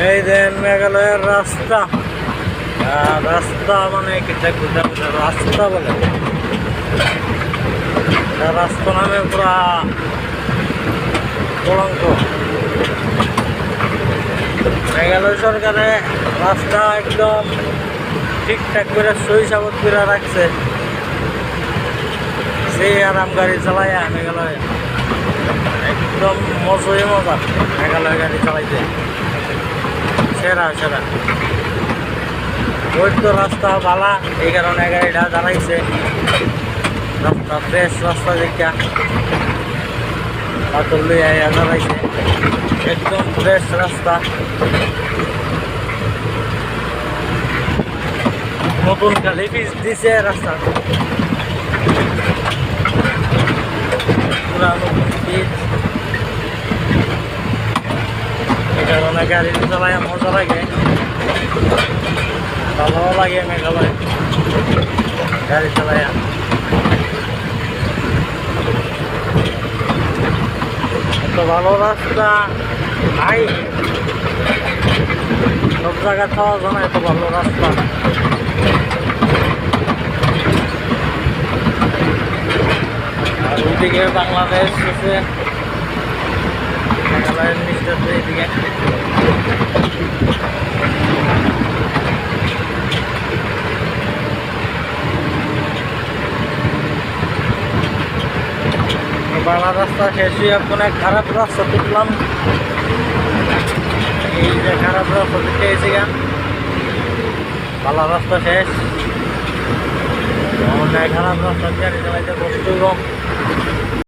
এই দেন মেঘালয়ের রাস্তা। রাস্তা মানে কিটা কিটা রাস্তা বলে, রাস্তা নামে পুরা কলঙ্ক। মেঘালয় সরকারে রাস্তা একদম ঠিকঠাক করে সই সাবত করে রাখছে। সেই আরাম গাড়ি চালায় মেঘালয়, একদম মজাই মজা মেঘালয় গাড়ি চালাইতে, সেরা সেরা। ওই তো রাস্তা ভালা, এই কারণে গাড়িটা দাঁড়াইছে। রাস্তা ফ্রেশ, রাস্তা দেখা পাথর লইয়া দাঁড়াইছে, একদম ফ্রেশ রাস্তা। নতুন খালি পিচ দিছে রাস্তা, পুরা নতুন পিচ। এই কারণে গাড়ি চালায় মজা লাগে, ভালো লাগে মেঘালয় গাড়ি চালায়। এত ভালো রাস্তা নাই, সব জায়গা পাওয়া যায় না এত ভালো রাস্তা। আর ওইদিকে বাংলাদেশ আছে, মেঘালয়ের নিচে এইদিকে। বাংলা রাস্তা শেষ হয়ে এখন এক খারাপ রাস্তা তুললাম। এই যে খারাপ রাস্তা দিতে এসে গান, ভালো রাস্তা শেষ, খারাপ রাস্তা গাড়ি চালাইতে কষ্ট।